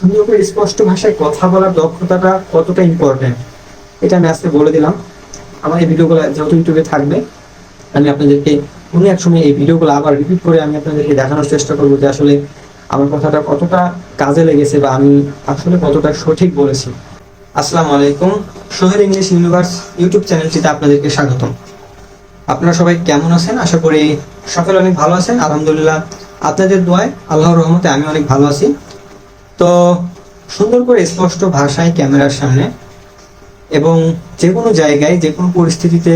সুন্দর করে স্পষ্ট ভাষায় কথা বলার দক্ষতাটা কতটা ইম্পর্টেন্ট এটা আমি আজকে বলে দিলাম। আমার এই ভিডিওগুলো যেহেতু ইউটিউবে থাকবে, আমি আপনাদেরকে কোনো এক সময় এই ভিডিওগুলো আবার রিপিট করে আমি আপনাদেরকে দেখানোর চেষ্টা করবো যে আসলে আমার কথাটা কতটা কাজে লেগেছে বা আমি আসলে কতটা সঠিক বলেছি। আসসালামু আলাইকুম, সোহেল ইংলিশ ইউনিভার্স ইউটিউব চ্যানেলটিতে আপনাদেরকে স্বাগতম। আপনারা সবাই কেমন আছেন? আশা করি সকলে অনেক ভালো আছেন। আলহামদুলিল্লাহ, আপনাদের দোয়ায় আল্লাহর রহমতে আমি অনেক ভালো আছি। তো সুন্দর করে স্পষ্ট ভাষায় ক্যামেরার সামনে এবং যে কোনো জায়গায়, যে কোনো পরিস্থিতিতে,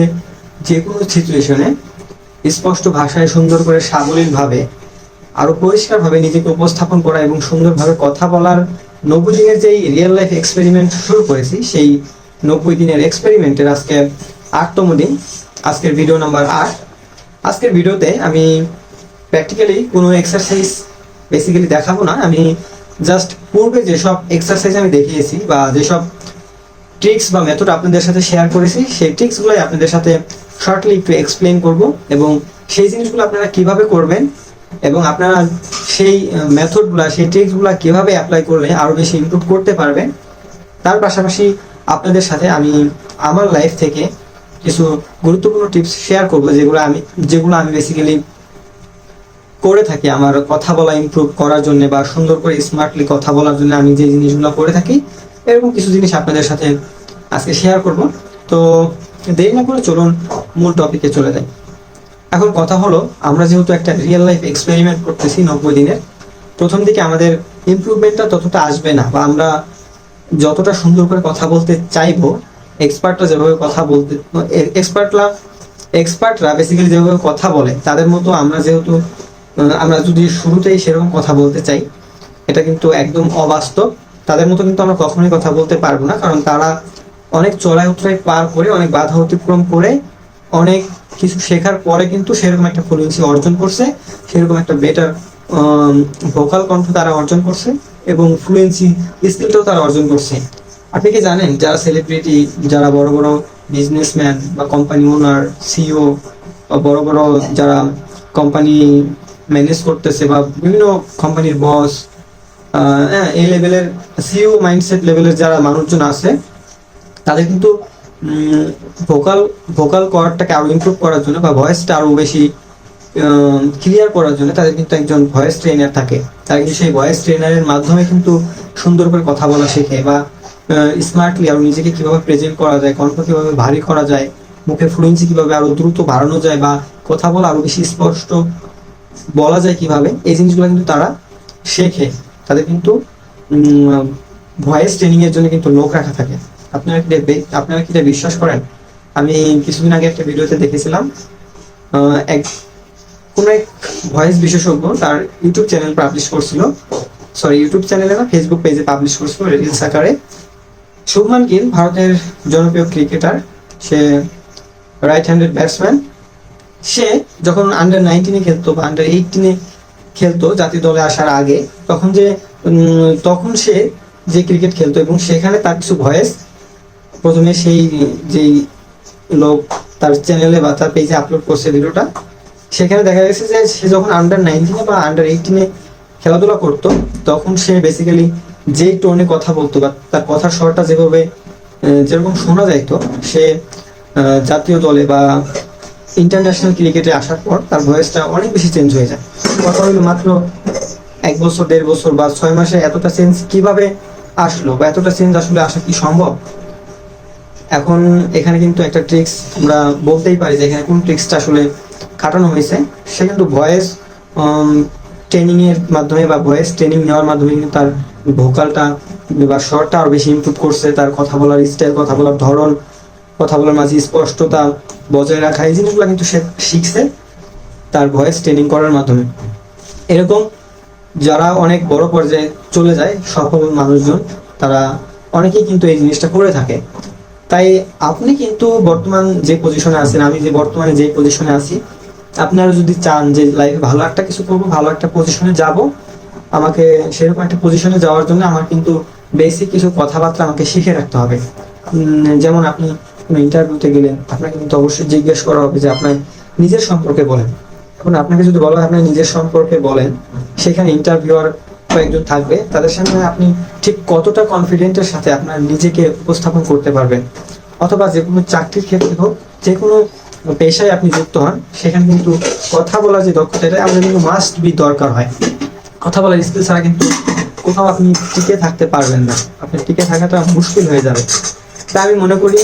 যে কোনো সিচুয়েশনে স্পষ্ট ভাষায় সুন্দর করে সাবলীলভাবে আরো পরিষ্কারভাবে নিজেকে উপস্থাপন করা এবং সুন্দরভাবে কথা বলার 90 দিনের যেই রিয়েল লাইফ এক্সপেরিমেন্ট শুরু করেছি, সেই 90 দিনের এক্সপেরিমেন্টের আজকে 8তম দিন। আজকের ভিডিও নাম্বার 8। আজকের ভিডিওতে আমি প্র্যাকটিক্যালি কোনো এক্সারসাইজ বেসিক্যালি দেখাবো না। আমি জাস্ট পূর্বে যেসব এক্সারসাইজ আমি দেখিয়েছি বা যেসব ট্রিক্স বা মেথড আপনাদের সাথে শেয়ার করেছি, সেই ট্রিক্সগুলোই আপনাদের সাথে শর্টলি একটু এক্সপ্লেন করব এবং সেই জিনিসগুলো আপনারা কিভাবে করবেন এবং আপনারা সেই মেথডগুলো, সেই ট্রিক্সগুলো কিভাবে অ্যাপ্লাই করলে আরও বেশি ইমপ্রুভ করতে পারবেন। তার পাশাপাশি আপনাদের সাথে আমি আমার লাইফ থেকে কিছু গুরুত্বপূর্ণ টিপস শেয়ার করব যেগুলো আমি বেসিক্যালি করে থাকি আমার কথা বলা ইমপ্রুভ করার জন্য বা সুন্দর করে স্মার্টলি কথা বলার জন্য। আমি যে জিনিসগুলো করে থাকি এরকম কিছু জিনিস আপনাদের সাথে আজকে শেয়ার করব। তো দেরি না করে চলুন মূল টপিকে চলে যাই। এখন কথা হলো, আমরা যেহেতু একটা রিয়েল লাইফ এক্সপেরিমেন্ট করতেছি 90 দিনের, প্রথম দিকে আমাদের ইমপ্রুভমেন্টটা ততটা আসবে না বা আমরা যতটা সুন্দর করে কথা বলতে চাইবো, এক্সপার্টরা যেভাবে কথা বলতে এক্সপার্টরা বেসিক্যালি যেভাবে কথা বলে তাদের মতো আমরা যদি শুরুতেই সেরকম কথা বলতে চাই, এটা কিন্তু একদম অবাস্তব। তাদের মতো কিন্তু আমরা কখনোই কথা বলতে পারবো না, কারণ তারা অনেক চড়াই উতরাই পার করে, অনেক বাধা অতিক্রম করে, অনেক কিছু শেখার পরে কিন্তু সেরকম একটা ফ্লুয়েন্সি অর্জন করছে, সেরকম একটা বেটার ভোকাল কণ্ঠ তারা অর্জন করছে এবং ফ্লুয়েন্সি স্কিলটাও তারা অর্জন করছে। আপনি কি জানেন, যারা সেলিব্রিটি, যারা বড় বড় বিজনেসম্যান বা কোম্পানি ওনার, সিইও, বড় বড় যারা কোম্পানি ম্যানেজ করতেছে বা বিভিন্ন কোম্পানির বস, এই লেভেলের সিইও মাইন্ডসেট লেভেলের যারা মানুষজন আছে, তাদের কিন্তু ভোকাল করারটাকে আরো ইমপ্রুভ করার জন্য বা ভয়েসটা আরো বেশি ক্লিয়ার করার জন্য তাদের কিন্তু একজন ভয়েস ট্রেনার থাকে। তারা কিন্তু সেই ভয়েস ট্রেনারের মাধ্যমে কিন্তু সুন্দর করে কথা বলা শেখে বা স্মার্টলি আরো নিজেকে কিভাবে প্রেজেন্ট করা যায়, কণ্ঠ কিভাবে ভারী করা যায়, মুখে ফ্লুয়েন্সি কিভাবে আরো দ্রুত বাড়ানো যায় বা কথা বলা আরো বেশি স্পষ্ট বলা যায় কিভাবে, এই জিনিসগুলো কিন্তু তারা শেখে। তাদের কিন্তু ভয়েস ট্রেনিং এর জন্য কিন্তু লোক রাখা থাকে। আপনারা কি এটা বিশ্বাস করেন? আমি কিছুদিন আগে একটা ভিডিওতে দেখেছিলাম, কোন এক ভয়েস বিশেষজ্ঞ তার ইউটিউব চ্যানেল পাবলিশ করছিল, ইউটিউব চ্যানেলে না, ফেসবুক পেজে পাবলিশ করছিল রিলস আকারে। শুভমান গিল ভারতের জনপ্রিয় ক্রিকেটার, সে রাইট হ্যান্ডেড ব্যাটসম্যান। সে যখন আন্ডার 19-এ খেলতো বা আন্ডার 18-এ খেলতো জাতীয় দলে আসার আগে, তখন সে যে ক্রিকেট খেলতো এবং সেখানে তার কিছু ভয়েস প্রথমে সেই যেই লোক তার চ্যানেলে বা তার পেজে আপলোড করছে ভিডিওটা, সেখানে দেখা গেছে যে সে যখন আন্ডার 19-এ বা আন্ডার 18-এ খেলাধুলা করতো, তখন সে বেসিক্যালি যেই টোনে কথা বলতো বা তার কথার স্বরটা যেরকম শোনা যাইতো, সে জাতীয় দলে বা ইন্টারন্যাশনাল ক্রিকেটে আসার পর তার ভয়েসটা অনেক বেশি চেঞ্জ হয়ে যায়। কথা হলো মাত্র 1 বছর, 1.5 বছর বা 6 মাসে এতটা চেঞ্জ কিভাবে আসলো বা এতটা চেঞ্জ আসলে আসা কি সম্ভব? এখন এখানে কিন্তু একটা ট্রিক্স আমরা বলতেই পারি যে এখানে কোন ট্রিক্সটা আসলে খাটানো হয়েছে। সে কিন্তু ভয়েস ট্রেনিং এর মাধ্যমে বা ভয়েস ট্রেনিং নেওয়ার মাধ্যমে কিন্তু তার ভোকালটা বা স্বরটা আরো বেশি ইমপ্রুভ করছে। তার কথা বলার স্টাইল, কথা বলার ধরন, কথা বলার মাঝে স্পষ্টতা বজায় রাখা, এই জিনিসগুলো কিন্তু সে শিখছে তার ভয়েস ট্রেনিং করার মাধ্যমে। এরকম যারা অনেক বড় পর্যায়ে চলে যায়, সফল মানুষজন, তারা অনেকেই কিন্তু এই জিনিসটা করে থাকে। তাই আপনি কিন্তু বর্তমান যে পজিশনে আছেন, আমি যে বর্তমানে যে পজিশনে আছি, আপনারা যদি চান যে লাইফে ভালো একটা কিছু করবো, ভালো একটা পজিশনে যাব, আমাকে সেরকম একটা পজিশনে যাওয়ার জন্য আমার কিন্তু বেসিক কিছু কথাবার্তা আমাকে শিখে রাখতে হবে। যেমন আপনি কোনো ইন্টারভিউতে গেলেন, আপনাকে কিন্তু অবশ্যই জিজ্ঞেস করা হবে যে আপনার নিজের সম্পর্কে বলেন। এখন আপনাকে যদি বলা হয় আপনার নিজের সম্পর্কে বলেন, সেখানে ইন্টারভিউয়ার কয়েকজন থাকবে, তাদের সামনে আপনি ঠিক কতটা কনফিডেন্টের সাথে আপনার নিজেকে উপস্থাপন করতে পারবেন। অথবা যে কোনো চাকরির ক্ষেত্রে হোক, যে কোনো পেশায় আপনি যুক্ত হন, সেখানে কিন্তু কথা বলার যে দক্ষতা, এটা আমাদের কিন্তু মাস্ট বি দরকার হয়। কথা বলার স্কিল ছাড়া কিন্তু কোথাও আপনি টিকে থাকতে পারবেন না, আপনার টিকে থাকাটা মুশকিল হয়ে যাবে। তাই আমি মনে করি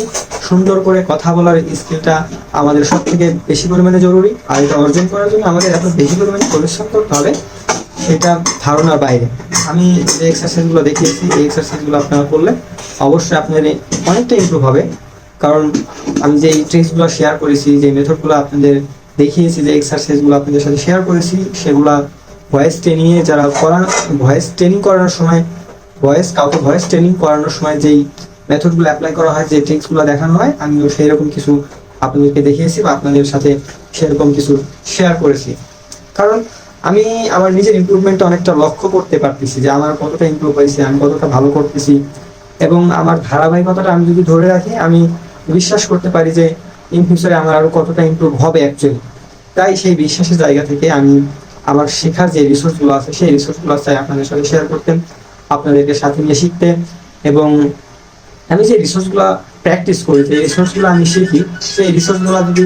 সুন্দর করে কথা বলার স্কিলটা আমাদের সব থেকে বেশি পরিমাণে জরুরি। আর এটা অর্জন করার জন্য আমাদের এত বেশি পরিমাণে পরিশ্রম করতে হবে, সেটা ধারণার বাইরে। আমি যে এক্সারসাইজগুলো দেখিয়েছি, এই এক্সারসাইজগুলো আপনারা করলে অবশ্যই আপনার অনেকটা ইমপ্রুভ হবে। কারণ আমি যে ট্রিক্সগুলো শেয়ার করেছি, যে মেথডগুলো আপনাদের দেখিয়েছি, যে এক্সারসাইজগুলো আপনাদের সাথে শেয়ার করেছি, সেগুলা ভয়েস ট্রেনিংয়ে যারা ভয়েস ট্রেনিং করানোর সময়, কাউকে ভয়েস ট্রেনিং করানোর সময় যেই মেথডগুলো অ্যাপ্লাই করা হয়, যে ট্রিক্সগুলো দেখানো হয়, আমিও সেই রকম কিছু আপনাদেরকে দেখিয়েছি বা আপনাদের সাথে সেরকম কিছু শেয়ার করেছি। কারণ আমি আমার নিজের ইমপ্রুভমেন্টটা অনেকটা লক্ষ্য করতে পারতেছি, যে আমার কতটা ইমপ্রুভ হয়েছে, আমি কতটা ভালো করতেছি, এবং আমার ধারাবাহিকতাটা আমি যদি ধরে রাখি, আমি বিশ্বাস করতে পারি যে ইন ফিউচারে আমার আরো কতটা ইমপ্রুভ হবে অ্যাকচুয়ালি। তাই সেই বিশ্বাসের জায়গা থেকে আমি আমার শেখার যে রিসোর্সগুলো আছে, সেই রিসোর্সগুলো চাই আপনাদের সাথে শেয়ার করতেন, আপনাদেরকে সাথে নিয়ে শিখতে। এবং আমি যে রিসোর্সগুলো প্র্যাকটিস করি, যে রিসোর্সগুলো আমি শিখি, সেই রিসোর্সগুলো যদি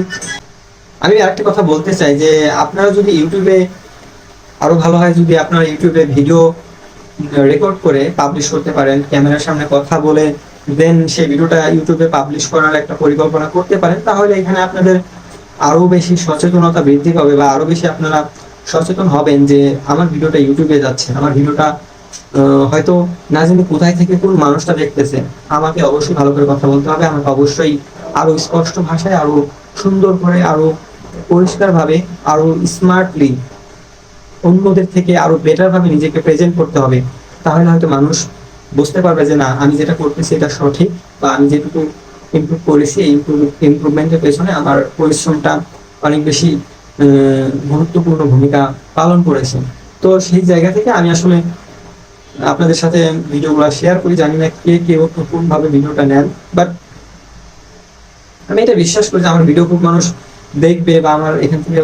আমি আরেকটা কথা বলতে চাই, যে আপনারা যদি ইউটিউবে আরো ভালো হয়, যদি আপনারা ইউটিউবে ভিডিও রেকর্ড করে পাবলিশ করতে পারেন, ক্যামেরার সামনে কথা বলে দেন সেই ভিডিওটা ইউটিউবে পাবলিশ করার একটা পরিকল্পনা করতে পারেন, তাহলে এখানে আপনাদের আরো বেশি সচেতনতা বৃদ্ধি পাবে, বা আরো বেশি আপনারা সচেতন হবেন যে আমার ভিডিওটা ইউটিউবে যাচ্ছে, আমার ভিডিওটা হয়তো না জানি কোথায় থেকে কোন মানুষটা দেখতেছে। আমাকে অবশ্যই ভালো করে কথা বলতে হবে, আমাকে অবশ্যই আরো স্পষ্ট ভাষায়, আরো সুন্দর করে, আরো পরিষ্কার ভাবে, আরো স্মার্টলি, অন্যদের থেকে আরো বেটার ভাবে নিজেকে প্রেজেন্ট করতে হবে। তাহলে হয়তো মানুষ বুঝতে পারবে যে না, আমি যেটা করতেছি এটা সঠিক, বা আমি যেটুকু ইমপ্রুভ করেছি, এই ইমপ্রুভমেন্টের পেছনে আমার পরিশ্রমটা অনেক বেশি গুরুত্বপূর্ণ ভূমিকা পালন করেছে। তো সেই জায়গা থেকে আমি আসলে আপনাদের সাথে ভিডিওগুলো শেয়ার করি। জানি না কে কে কোন ভাবে ভিডিওটা নেন, বাট আমি এটা বিশ্বাস করি যে আমার ভিডিও খুব মানুষ দেখবে, বা আমার এখান থেকে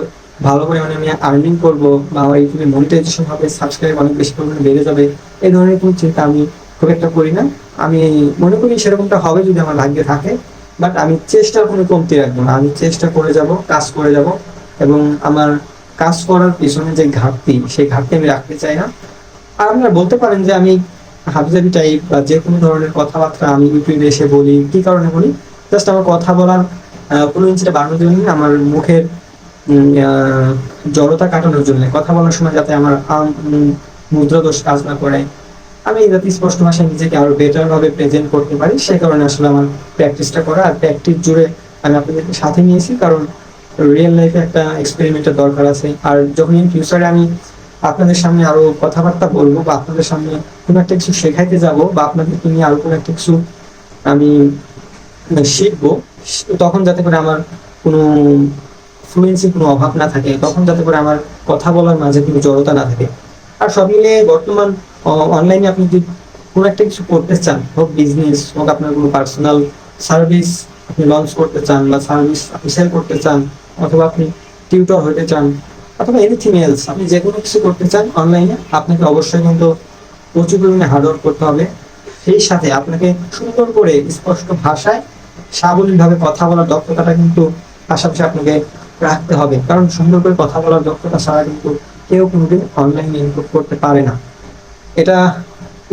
ভালো পরিমাণে আমি আর্নিং করবো, বা আমার ইউটিউবে মনিটাইজেশন হবে, সাবস্ক্রাইব অনেক বেশি পরিমাণে বেড়ে যাবে, এই ধরনের কোনো চিন্তা আমি খুব একটা করি না। আমি মনে করি সেরকমটা হবে যদি আমার ভাগ্যে থাকে, বাট আমি চেষ্টার কোনো কমতি রাখবো না, আমি চেষ্টা করে যাব, কাজ করে যাব, এবং আমার কাজ করার পিছনে যে ঘাটতি, সেই ঘাটতি আমি রাখতে চাই না। আর আপনারা বলতে পারেন যে আমি হাবিজাবি টাইপ বা যে কোনো ধরনের কথাবার্তা আমি ইউটিউবে এসে বলি, কি কারণে বলি? জাস্ট আমার কথা বলার কোনো ইঞ্চিটা বাড়ানোর জন্য, আমার মুখের জড়তা কাটানোর জন্য, কথা বলার সময় যাতে আমার মুদ্রা দোষ কাজ না করে, আমি যাতে স্পষ্ট ভাষায় নিজেকে আরো বেটার ভাবে প্রেজেন্ট করতে পারি, সেই কারণে আসলে আমার প্র্যাকটিসটা করা। আর প্র্যাকটিস জুড়ে আমি আপনাদেরকে সাথে নিয়েছি, কারণ রিয়েল লাইফে একটা এক্সপেরিমেন্টের দরকার আছে। আর যখন ইন ফিউচারে আমি আপনাদের সামনে আরো কথাবার্তা বলবো, বা আপনাদের সামনে কোনো একটা কিছু শেখাইতে যাব, বা আপনাদেরকে নিয়ে আরো কোনো একটা কিছু আমি শিখবো, তখন যাতে করে আমার কোনো ফ্লুয়েন্সির কোনো অভাব না থাকে, তখন যাতে করে আমার কথা বলার মাঝে কোনো জড়তা না থাকে। আর সব মিলিয়ে বর্তমান অনলাইনে আপনি যদি কোনো একটা কিছু করতে চান, হোক বিজনেস, হোক আপনার কোনো পার্সোনাল সার্ভিস আপনি লঞ্চ করতে চান, বা সার্ভিস আপনি সেল করতে চান, অথবা আপনি টিউটর হতে চান, অথবা এনিথিং এলস, আপনি যে কোনো কিছু করতে চান অনলাইনে, আপনাকে অবশ্যই কিন্তু প্রচুর পরিমাণে হার্ডওয়ার্ক করতে হবে। সেই সাথে আপনাকে সুন্দর করে স্পষ্ট ভাষায় সাবলীলভাবে কথা বলার দক্ষতাটা কিন্তু পাশাপাশি আপনাকে রাখতে হবে। কারণ সুন্দর করে কথা বলার দক্ষতা ছাড়া কিন্তু কেউ কোনোদিন অনলাইনে ইমপ্রুভ করতে পারে না। এটা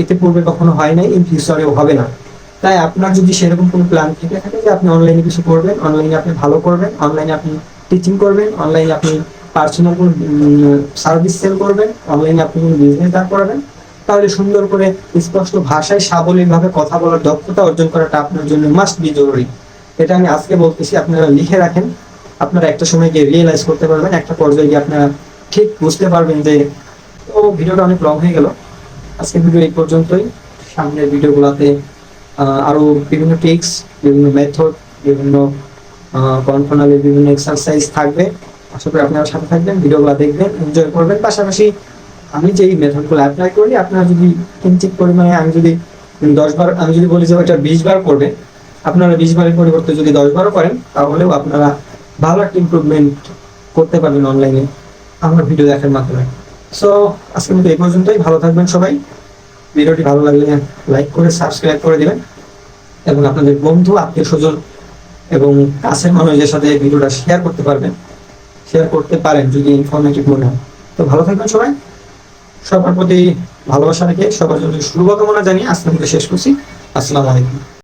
ইতিপূর্বে কখনো হয় নাই, ইন ফিউচারেও হবে না। তাই আপনার যদি সেরকম কোনো প্ল্যান থেকে থাকে যে আপনি অনলাইনে কিছু করবেন, অনলাইনে আপনি ভালো করবেন, অনলাইনে আপনি টিচিং করবেন, অনলাইনে আপনি পার্সোনাল কোনো সার্ভিস সেল করবেন, অনলাইনে আপনি কোনো বিজনেস দাঁড় করাবেন, তাহলে সুন্দর করে স্পষ্ট ভাষায় সাবলীলভাবে কথা বলার দক্ষতা অর্জন করাটা আপনার জন্য মাস্ট বি জরুরি। এটা আমি আজকে বলতেছি, আপনারা লিখে রাখেন। আপনারা একটা সময় গিয়ে রিয়েলাইজ করতে পারবেন, একটা পর্যায়ে গিয়ে আপনারা ঠিক বুঝতে পারবেন যে তো ভিডিওটা অনেক লং হয়ে গেল, আজকে ভিডিও এই পর্যন্তই। সামনের ভিডিওগুলোতে আরো বিভিন্ন টিক্স, বিভিন্ন মেথড, বিভিন্ন কনফার্নালের বিভিন্ন এক্সারসাইজ থাকবে। আশা করি আপনারা সাথে থাকবেন, ভিডিওগুলো দেখবেন, এনজয় করবেন। পাশাপাশি আমি যে মেথডগুলো অ্যাপ্লাই করি, আপনারা যদি কিঞ্চিত পরিমাণে, আমি যদি 10 বার, আমি যদি বলি যে ওইটা 20 বার করবেন, আপনারা 20 বারের পরিবর্তে যদি 10 বারও করেন, তাহলেও আপনারা ভালো একটা ইমপ্রুভমেন্ট করতে পারবেন অনলাইনে আমার ভিডিও দেখার মাধ্যমে। সো আজকের মতো এই পর্যন্তই। ভালো থাকবেন সবাই। ভিডিওটি ভালো লাগলে লাইক করে সাবস্ক্রাইব করে দিবেন এবং আপনাদের বন্ধু, আত্মীয় স্বজন এবং কাছের মানুষদের সাথে ভিডিওটা শেয়ার করতে পারেন যদি ইনফরমেটিভ মনে হয়। তো ভালো থাকবেন সবাই। সবার প্রতি ভালোবাসা রেখে সবার জন্য শুভকামনা জানিয়ে আজকের মতো শেষ করছি। আসসালামু আলাইকুম।